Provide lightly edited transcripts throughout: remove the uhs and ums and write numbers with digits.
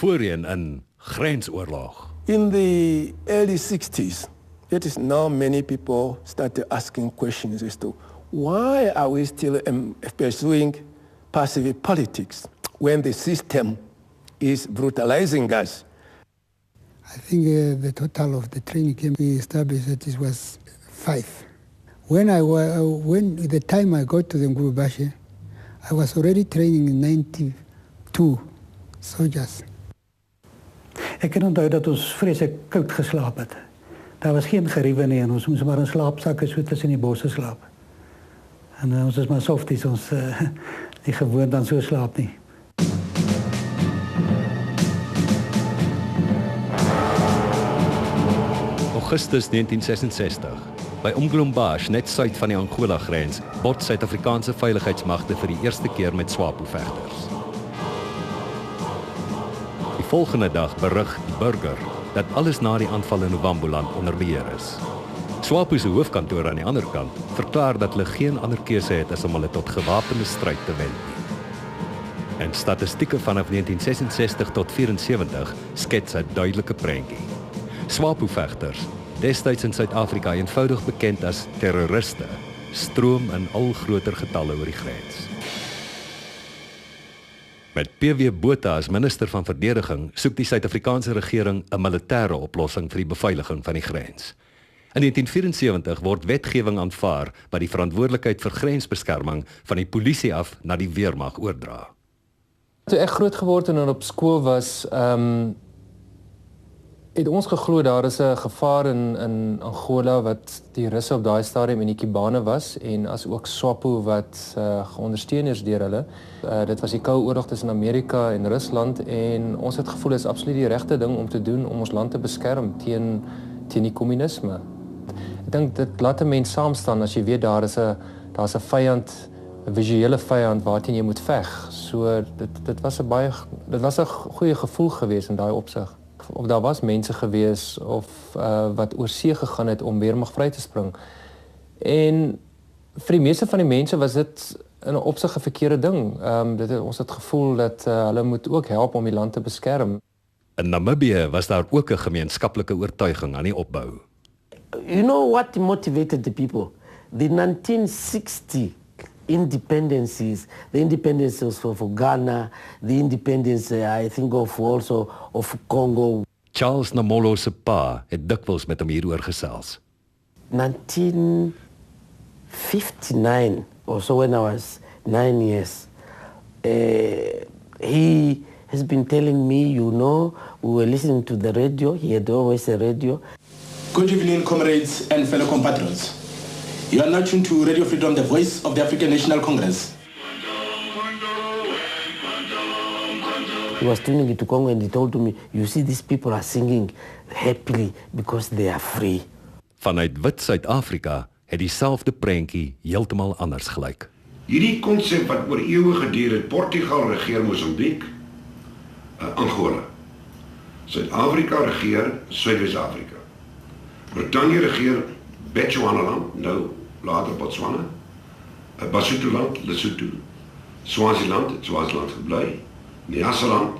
Voorheen in Grensoorlog. In the early 60s, it is now many people started asking questions as to why are we still pursuing passive politics when the system is brutalizing us. I think the total of the training camp we established that it was 5. When the time I got to the Ngurubashe, I was already training in 92 soldiers. Ek kan onthou dat ons vreeslik koud geslaap het. Daar was geen geriewe nie en ons moes maar in slaapsakke so tussen die bosse slaap. En ons is maar softies, ons nie gewoond dan so slaap nie. Augustus 1966. By Umglombashe, net suid van die Angola-grens, bot Suid-Afrikaanse veiligheidsmagte vir die eerste keer met SWAPO-vegters. Die volgende dag berig die burger dat alles na die aanval in Ovamboland onder beheer is. SWAPO se hoofkantoor aan die ander kant verklaar dat hulle geen ander keuse het as om hulle tot gewapende stryd te wend nie. En statistieke vanaf 1966 tot 74 skets 'n duidelike prentjie. SWAPO-vegters, destyds in Suid-Afrika eenvoudig bekend as terroriste, stroom in al groter getalle oor die grens. Met P.W. Botha as minister van verdediging soek die Suid-Afrikaanse regering 'n militêre oplossing vir die beveiliging van die grens. In 1974 word wetgewing aanvaar wat die verantwoordelikheid vir grensbeskerming van die polisie af na die weermag oordra. Toe ek groot geword en op skool was, het ons geglo daar is 'n gevaar in Angola wat die Russe op daai stadium en die Kubane was en as ook SWAPO wat geondersteun is deur hulle. Dit was die Koue Oorlog tussen Amerika en Rusland en ons het gevoel is absoluut die regte ding om te doen om ons land te beskerm teen die kommunisme. Ek dink dit laat 'n mens saam staan as jy weet daar's 'n vyand, 'n visuele vyand waarteen jy moet veg. So dit was 'n goeie gevoel geweest in daai opsig. Of daar was mense gewees of wat oor see gegaan het om weermag vry te spring. En vir die meeste van die mense was dit in 'n opsig 'n verkeerde ding. Ons het gevoel dat hulle moet ook help om die land te beskerm. In Namibië was daar ook 'n gemeenskaplike oortuiging aan die opbou. You know what motivated the people? The 1960 independencies, the independences for Ghana, the independence, I think also of Congo. Charles Namolo se pa het dikwels met hom hieroor gesels. 1959 or so, when I was 9 years, he has been telling me, you know, we were listening to the radio, he had always a radio. Good evening, comrades and fellow compatriots. You are now tuned to Radio Freedom, the voice of the African National Congress. He was tuning into Congo and he told me, you see, these people are singing happily because they are free. Vanuit wit Suid-Afrika het dieselfde prentjie heeltemal anders gelyk. Hierdie konsep wat oor eeue geduur het, Portugal regeer Mosambiek, Angola. Suid-Afrika regeer Suid-Afrika. Brittanje regeer Bechuanaland, nou later Botswana, Basutoland, Lesotho, Swaziland, het Swaziland gebly, Nyasaland,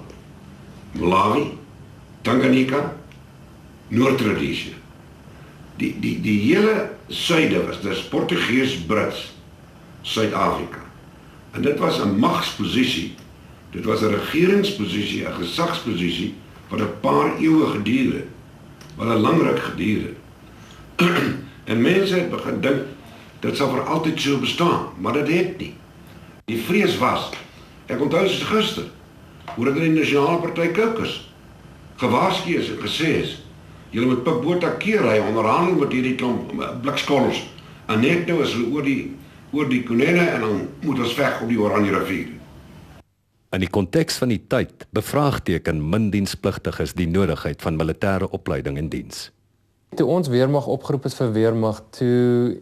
Malawi, Tanganyika, Noord-Rhodesia. Die hele suide was dus Portugees-Brits, Suid-Afrika. En dit was 'n magsposisie, dit was 'n regeringsposisie, 'n gesagsposisie wat 'n paar eeue geduur het, wat 'n lang ruk geduur het. En mense het begin dink, dit sal vir altyd so bestaan, maar dit het nie. Die vrees was, ek onthou soos gister, hoe dit in die Nasionale Party Caucus gewaarsku is en gesê is, julle moet Pik Botha keer hy onderhandel met hierdie klomp blikskollers, en net nou is hulle oor die konene en dan moet ons veg op die Oranje rivier. In die konteks van die tyd bevraagteken min dienspligtiges die nodigheid van militêre opleiding en diens. Toe ons weermag opgeroep is vir weermag, toe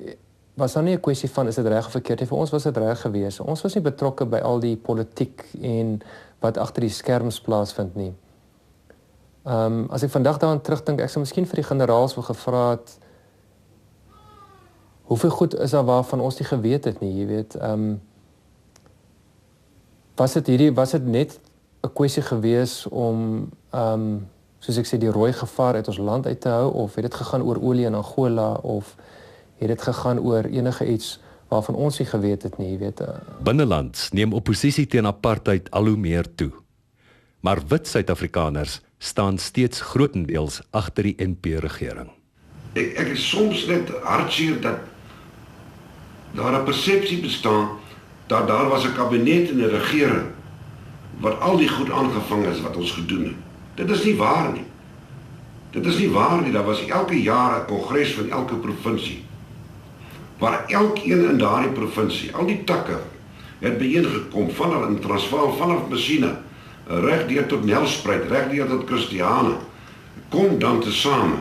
was daar nie 'n kwessie van is dit reg of verkeerd nie. Vir ons was dit reg geweest. Ons was nie betrokke by al die politiek en wat agter die skerms plaasvind nie. As ek vandag daaraan terugdink, ek sou miskien vir die generaals wou gevra het, hoeveel goed is daar waarvan ons nie geweet het nie, jy weet. Was dit net 'n kwessie gewees om soos ek sê die rooi gevaar uit ons land uit te hou, of het dit gegaan oor olie in Angola, of het dit gegaan oor enige iets waarvan ons nie geweet het nie, jy weet. Binnelands neem oppositie teen apartheid al hoe meer toe. Maar wit Suid-Afrikaners staan steeds grootendeels agter die NP-regering. Ek is soms net hartseer dat daar 'n persepsie bestaan dat daar was 'n kabinet en 'n regering wat al die goed aangevang is wat ons gedoen het. Dit is nie waar nie. Dit is nie waar nie. Daar was elke jaar 'n kongres van elke provinsie waar elkeen in daardie provinsie, al die takke, het bijeengekom, vanaf in Transvaal, vanaf Messina, regdeur tot Nelspruit, regdeur tot Christiane, kom dan tesame,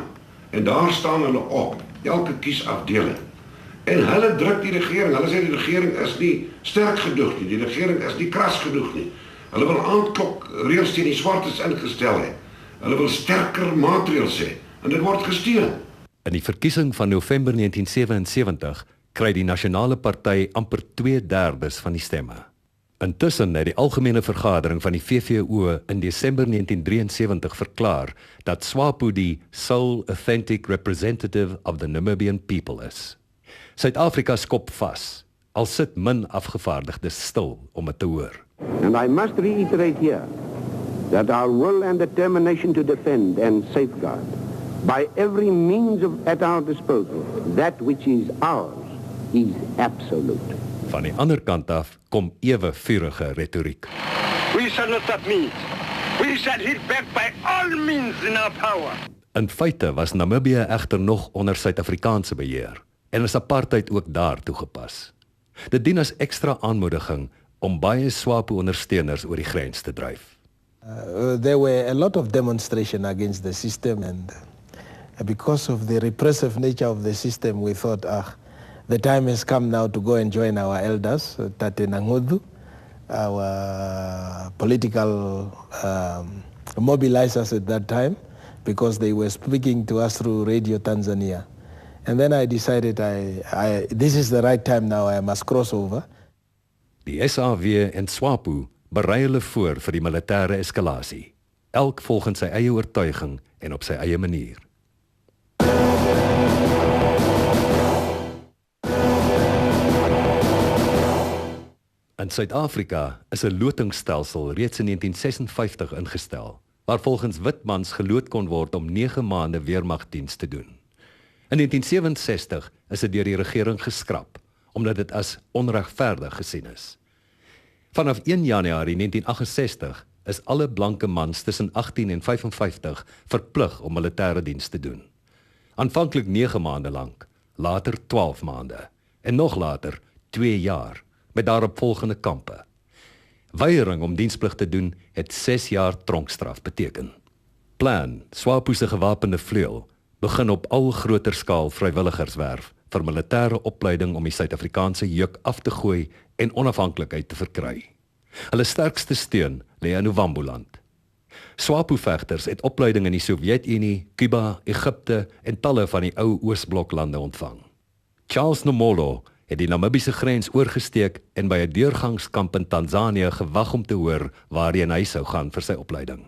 en daar staan hulle op, elke kiesafdeling, en hulle druk die regering, hulle sê die regering is nie sterk genoeg nie, die regering is nie kras genoeg nie, hulle wil aandklok reëls teen die swartes ingestel hê, hulle wil sterker maatreëls hê, en dit word gesteun. In die verkiesing van November 1977 kry die Nasionale Party amper 2/3 van die stemme. Intussen het die algemene vergadering van die VVO in Desember 1973 verklaar dat SWAPO die sole authentic representative of the Namibian people is. Suid-Afrika skop vas, al sit min afgevaardigdes stil om dit te hoor. And I must reiterate here that our will and determination to defend and safeguard by every means at our disposal, that which is ours, is absolute. Van die ander kant af kom ewe vurige retoriek. We shall not submit. We shall hit back by all means in our power. In feite was Namibië egter nog onder Suid-Afrikaanse beheer en is apartheid ook daar toegepas. Dit dien as ekstra aanmoediging om baie SWAPO-ondersteuners oor die grens te dryf. There were a lot of demonstration against the system, and because of the repressive nature of the system, we thought, the time has come now to go and join our elders, Tate Nangudu, our political mobilizers at that time, because they were speaking to us through Radio Tanzania. And then I decided this is the right time now, I must cross over. Die SAW en SWAPO berei hulle voor vir die militêre eskalasie, elk volgens sy eie oortuiging en op sy eie manier. In Suid-Afrika is 'n lotingsstelsel reeds in 1956 ingestel, waar volgens witmans geloot kon word om 9 maande weermagdiens te doen. In 1967 is dit deur die regering geskraap, omdat dit as onregverdig gesien is. Vanaf 1 Januarie 1968 is alle blanke mans tussen 18 en 55 verplig om militêre diens te doen. Aanvanklik 9 maande lank, later 12 maande en nog later 2 jaar met daaropvolgende kampe. Weiering om diensplig te doen het 6 jaar tronkstraf beteken. Plan, SWAPO se gewapende vleuel, begin op al groter skaal vrywilligerswerf vir militêre opleiding om die Suid-Afrikaanse juk af te gooi en onafhanklikheid te verkry. Hulle sterkste steun lê in Wambuland. SWAPO-vegters het opleiding in die Sowjetunie, Kuba, Egipte en talle van die ou Oosbloklande ontvang. Charles Nomolo het die Namibiese grens oorgesteek en by 'n deurgangskamp in Tanzanië gewag om te hoor waarheen hy sou gaan vir sy opleiding.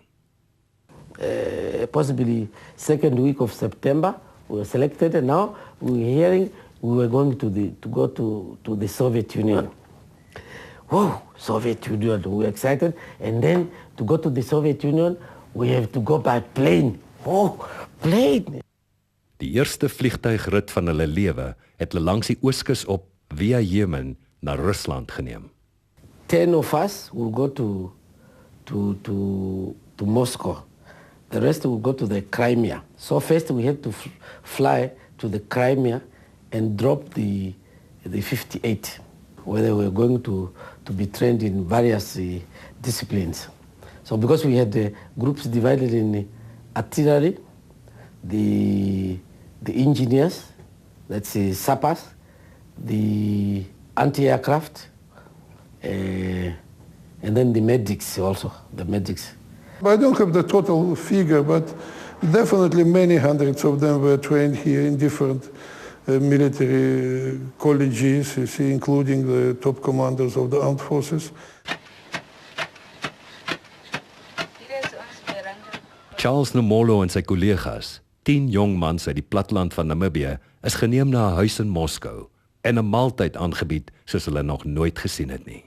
Possibly second week of September, we were selected, and now we were hearing we were going to go to the Soviet Union. Whoa, Soviet Union, we were excited, and then to go to the Soviet Union, we have to go by plane. Oh, plane! Die eerste vliegtuigrit van hulle lewe het hulle langs die ooskus op via Jemen na Rusland geneem. 10 of us will go to Moscow. The rest will go to the Crimea. So first we had to fly to the Crimea and drop the 58, where they were going to be trained in various disciplines. So because we had the groups divided in artillery, the engineers, let's say sappers, the anti-aircraft, and then the medics also, the medics. I don't have the total figure, but definitely many hundreds of them were trained here in different military colleges, you see, including the top commanders of the armed forces. Charles Nomolo en sy kollegas, 10 jong mans uit die platteland van Namibië, is geneem na 'n huis in Moskou en 'n maaltyd aangebied soos hulle nog nooit gesien het nie.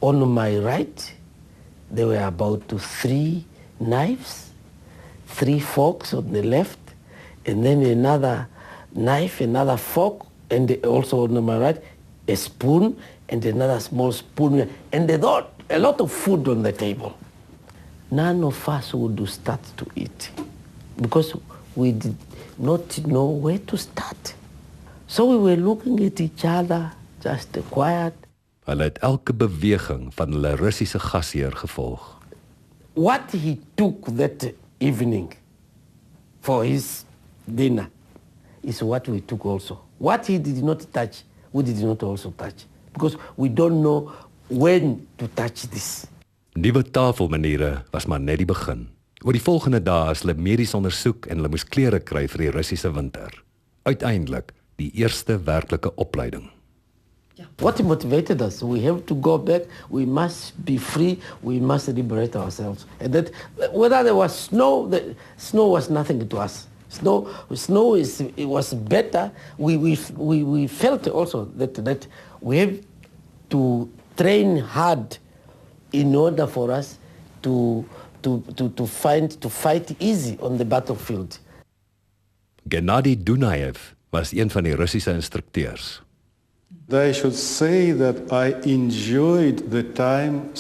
On my right, there were about 3 knives, 3 forks on the left, and then another knife, another fork, and also on my right, a spoon, and another small spoon, and a lot of food on the table. None of us would start to eat because we did not know where to start. So we were looking at each other, just quiet. Hulle het elke beweging van hulle Russiese gasheer gevolg. What he took that evening for his dinner is what we took also. What he did not touch, we did not also touch. Because we don't know when to touch this. Nuwe tafelmaniere was maar net die begin. Oor die volgende dae is hulle medies ondersoek en hulle moes klere kry vir die Russiese winter. Uiteindelik die eerste werklike opleiding. What motivated us? We have to go back, we must be free, we must liberate ourselves. And that whether there was snow, the snow was nothing to us. Snow it was better. We felt also that we have to train hard in order for us to fight easy on the battlefield. Gennady Dunayev was een van die Russiese instrukteurs. I should say that I enjoyed the time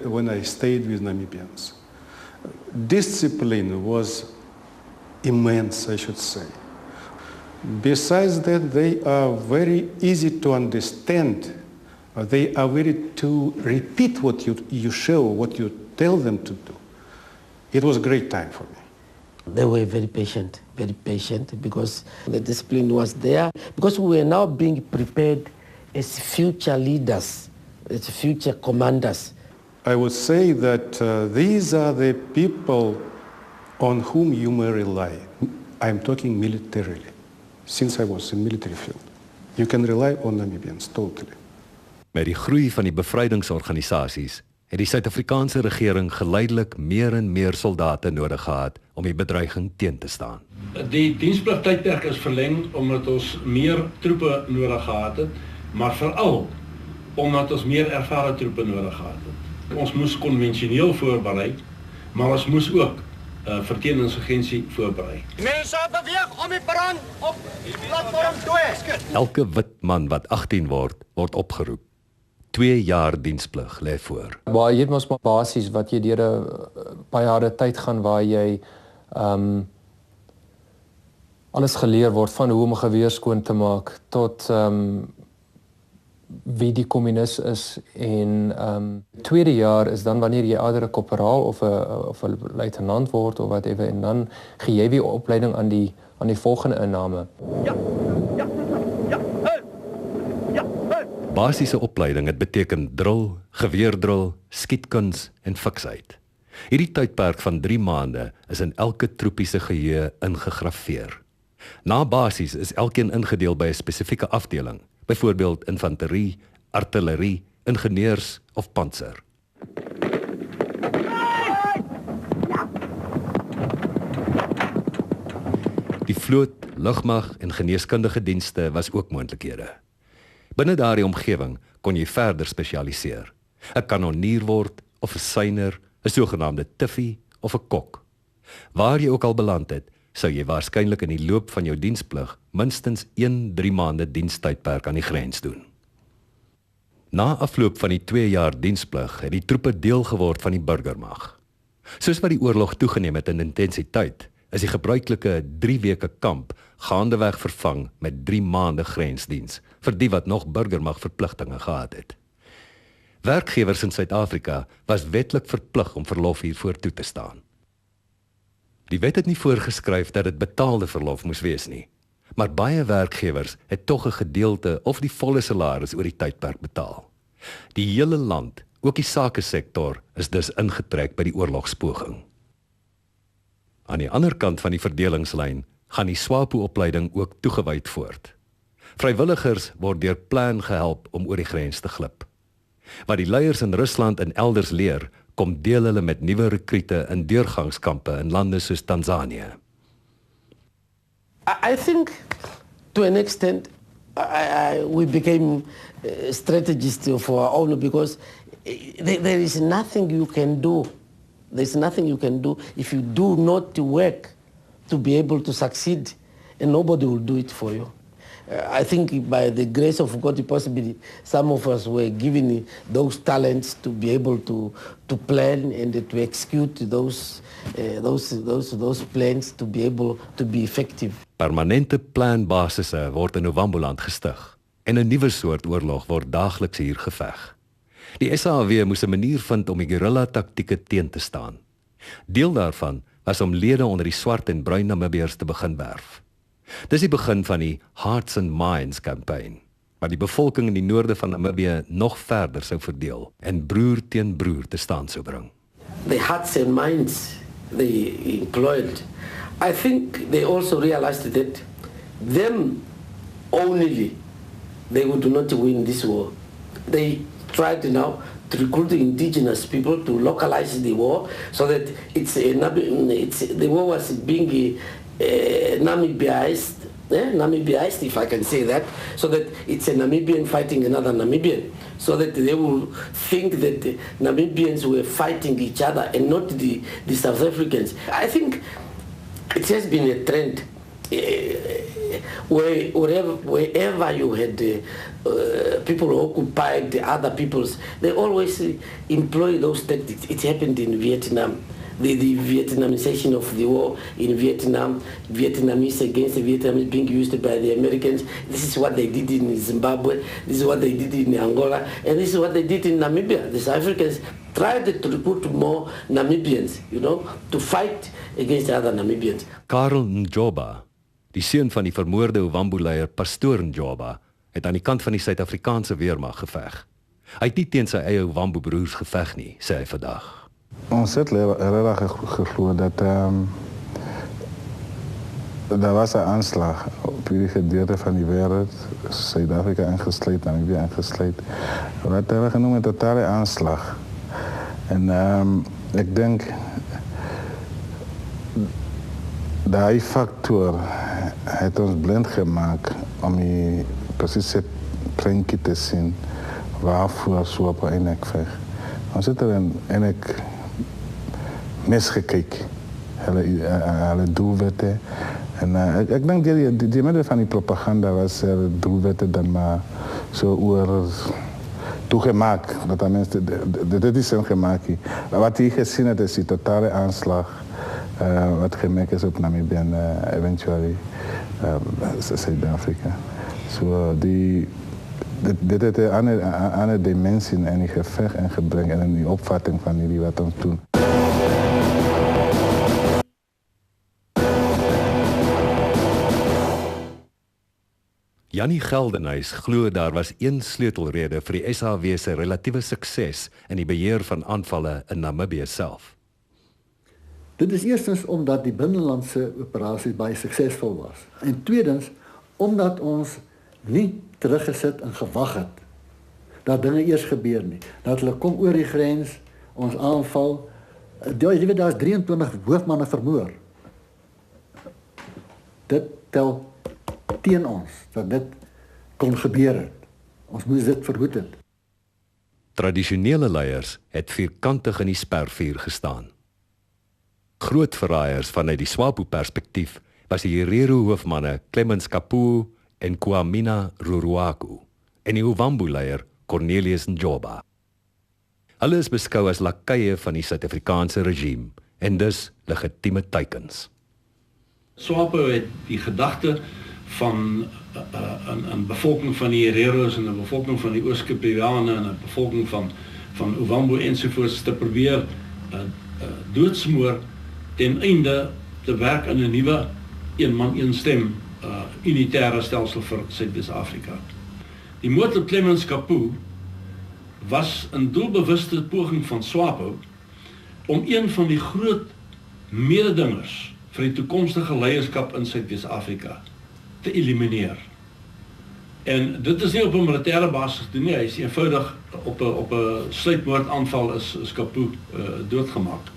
when I stayed with Namibians. Discipline was immense, I should say. Besides that, they are very easy to understand. They are ready to repeat what you show, what you tell them to do. It was a great time for me. They were very patient because the discipline was there. Because we were now being prepared as future leaders, as future commanders. I would say that these are the people on whom you may rely. I'm talking militarily, since I was in military field. You can rely on Namibians, totally. Met die groei van die bevrydingsorganisasies het die Suid-Afrikaanse regering geleidelik meer en meer soldate nodig gehad om die bedreiging teen te staan. Die dienspligtydperk is verleng omdat ons meer troepe nodig gehad het, maar veral omdat ons meer ervare troepe nodig gehad het. Ons moes konvensioneel voorberei, maar ons moes ook verteenwoordigingsagensie voorberei. Mense beweeg om die brand op platform 2. Elke wit man wat 18 word opgeroep. 2 jaar diensplig lê voor. Maar jy het mos maar basies wat jy deur 'n baie harde tyd gaan waar jy alles geleer word van hoe om 'n geweer skoon te maak tot wie die kommunis is en tweede jaar is dan wanneer jy ouer 'n korporaal of 'n luitenant word of whatever en dan gee jy weer opleiding aan die volgende inname. Basiese opleiding het beteken drill, geweerdrill, skietkuns en fiksheid. Hierdie tydperk van 3 maande is in elke troepiese geheue ingegrafeer. Na basies is elkeen ingedeel by 'n spesifieke afdeling, byvoorbeeld infanterie, artillerie, ingenieurs of pantser. Die vloot, lugmag en geneeskundige dienste was ook moontlikhede. Binne daardie omgewing kon jy verder spesialiseer. 'n Kanonier word of 'n syner, 'n sogenaamde tiffie of 'n kok. Waar jy ook al beland het, sou jy waarskynlik in die loop van jou diensplig minstens 1 3 maande dienstydperk aan die grens doen. Na afloop van die 2 jaar diensplig het die troepe deel geword van die burgermag. Soos wat die oorlog toegeneem het in intensiteit, is die gebruikelike 3 weke kamp gaandeweg vervang met 3 maande grensdiens vir die wat nog burgermagverpligtinge gehad het. Werkgewers in Suid-Afrika was wetlik verplig om verlof hiervoor toe te staan. Die wet het nie voorgeskryf dat dit betaalde verlof moes wees nie, maar baie werkgewers het tog 'n gedeelte of die volle salaris oor die tydperk betaal. Die hele land, ook die sakesektor, is dus ingetrek by die oorlogspoging. Aan die ander kant van die verdelingslyn gaan die SWAPO-opleiding ook toegewyd voort. Vrywilligers word deur plan gehelp om oor die grens te glip. Wat die leiers in Rusland en elders leer, kom deel hulle met nuwe rekrute in deurgangskampe in lande soos Tanzanië. I think, to an extent, we became strategists for our own because there is nothing you can do. There's nothing you can do if you do not work to be able to succeed, and nobody will do it for you. I think by the grace of God, possibly some of us were given those talents to be able to plan and to execute those plans to be able to be effective. Permanente planbasisse word in Ovamboland gestig en 'n nuwe soort oorlog word daagliks hier geveg. Die SAW moes 'n manier vind om die guerrilla-taktieke teen te staan. Deel daarvan was om lede onder die swart en bruin Namibiërs te begin werf. Dis die begin van die Hearts and Minds campaign, wat die bevolking in die noorde van Namibië nog verder sou verdeel en broer teen broer te staan sou bring. The hearts and minds they employed, I think they also realized that them only, they would not win this war. They tried now to recruit the indigenous people to localize the war so that the war was being Namibiaized, if I can say that, so that it's a Namibian fighting another Namibian, so that they will think that the Namibians were fighting each other and not the South Africans. I think it has been a trend. Wherever you had people who occupied the other peoples, they always employ those tactics. It happened in Vietnam. The Vietnamization of the war in Vietnam, Vietnamese against the Vietnamese being used by the Americans. This is what they did in Zimbabwe, this is what they did in Angola, and this is what they did in Namibia. The South Africans tried to recruit more Namibians, to fight against the other Namibians. Karel Njoba, die seun van die vermoorde Ovambo-leier Pastoor Njoba, het aan die kant van die Suid-Afrikaanse weermag geveg. Hy het nie teen sy eie Ovambo-broers geveg nie, sê hy vandag. Ons het regtig geglo dat daar was 'n aanslag op hierdie gedeelte van die wêreld, Suid-Afrika ingesluit, Namibië ingesluit, wat hulle genoem het 'n totale aanslag. En ek dink daai faktor het ons blind gemaak om die presiese prentjie te sien waarvoor SWAPO eintlik veg. Ons het eintlik misgekyk, hulle doelwitte. En ek dink die middel van die propaganda was doelwitte dan maar so oor toegemaak, dat mensen dit is gemaakt. Wat hier gezien het is die totale aanslag wat gemaakt is op Namibië en eventually Zuid-Afrika. So dit heeft een andere dimensie in die gevecht en gebreng en in die opvatting van jullie wat ons doen. Jannie Geldenhuys glo daar was een sleutelrede vir die SAW se relatiewe sukses in die beheer van aanvalle in Namibië self. Dit is eerstens omdat die binnelandse operasies baie suksesvol was. En tweedens omdat ons nie teruggesit en gewag het dat dinge eers gebeur nie. Dat hulle kom oor die grens, ons aanval. Jy weet daar is 23 hoofmanne vermoor. Dit tel teen ons, dat dit kon gebeur het. Ons moes dit verhoed het. Tradisionele leiers het vierkantig in die spervuur gestaan. Groot verraaiers vanuit die SWAPO-perspektief was die Herero-hoofmanne Clemens Kapuo en Kwamina Ruruaku en die Ovambo-leier Cornelius Njoba. Hulle is beskou as lakaie van die Suid-Afrikaanse regime en dus legitieme teikens. SWAPO het die gedagte van een bevolking van die Hereros en een bevolking van die Oos-Kipriane en een bevolking van Ovambo enzovoorts te probeer doodsmoor ten einde te werk in 'n nuwe een man een stem unitaire stelsel vir Suid-Afrika. Die motor Clemens Kapuo was 'n doelbewuste poging van SWAPO om een van die groot mededingers vir die toekomstige leierskap in Suid-Afrika te elimineer. En dit is nie op 'n militêre basis gedoen nie, hy is eenvoudig op 'n sluipmoordaanval is Kapoor doodgemaak.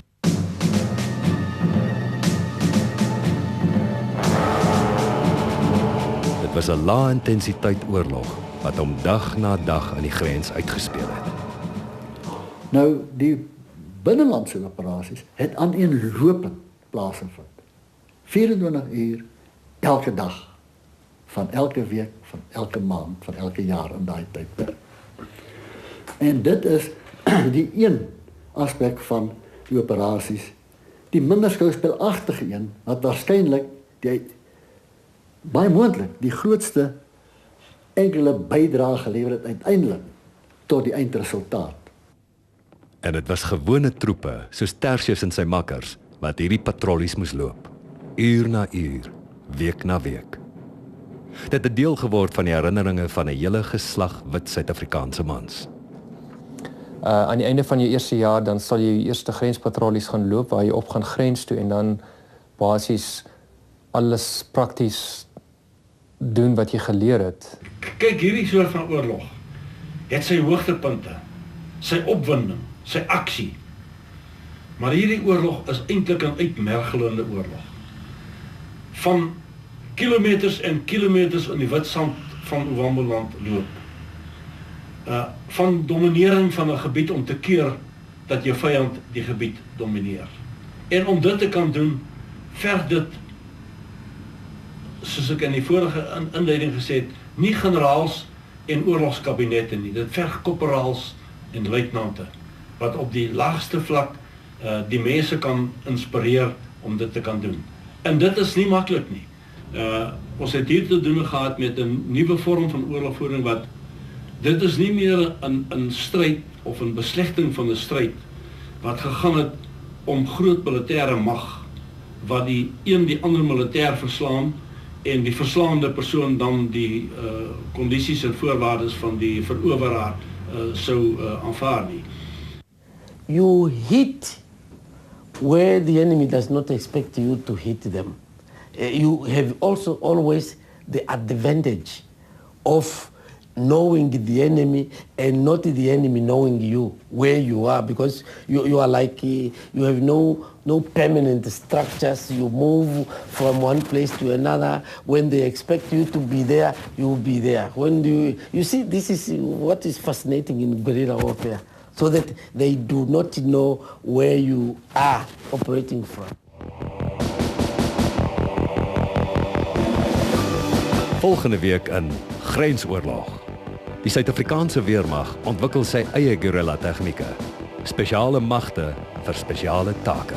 Dit was 'n lae-intensiteit oorlog wat hom dag na dag aan die grens uitgespeel het. Nou, die binnelandse operasies het aaneenlopend plaasgevind. 24 uur, elke dag, van elke week, van elke maand, van elke jaar in daai tydperk. En dit is die een aspek van die operasies, die minder skouspelagtige een, wat waarskynlik baie moontlik die grootste enkele bydrae gelewer het uiteindelik tot die eindresultaat. En dit was gewone troepe, soos Tertius en sy makkers, wat hierdie patrollies moes loop. Uur na uur, week na week. Dit het deel geword van die herinneringe van 'n hele geslag wit Suid-Afrikaanse mans. Aan die einde van jou eerste jaar, dan sal jy jou eerste grenspatrollies gaan loop, waar jy op gaan grens toe, en dan basies alles prakties doen wat jy geleer het. Kyk, hierdie soort van oorlog het sy hoogtepunte, sy opwinding, sy aksie. Maar hierdie oorlog is eintlik 'n uitmergelende oorlog. Van kilometers en kilometers in die wit sand van Ovamboland loop. Van dominering van 'n gebied om te keer dat jou vyand die gebied domineer. En om dit te kan doen, verg dit, soos ek in die vorige inleiding gesê het, nie generaals en oorlogskabinette nie. Dit verg korporaals en luitenante, wat op die laagste vlak die mense kan inspireer om dit te kan doen. En dit is nie maklik nie. Ons het hier te doen gehad met 'n nuwe vorm van oorlogvoering wat dit is nie meer 'n stryd of 'n beslechting van 'n stryd wat gegaan het om groot militêre mag wat die ander militêr verslaan en die verslaande persoon dan die kondisies en voorwaardes van die veroweraar sou aanvaar nie. You hit where the enemy does not expect you to hit them. You have also always the advantage of knowing the enemy and not the enemy knowing you, where you are, because you are like, you have no permanent structures. You move from one place to another. When they expect you to be there, you will be there. When you see, this is what is fascinating in guerrilla warfare, so that they do not know where you are operating from. Volgende week in Grensoorlog. Die Suid-Afrikaanse weermag ontwikkel sy eie guerrilla tegnieke, spesiale magte vir spesiale take.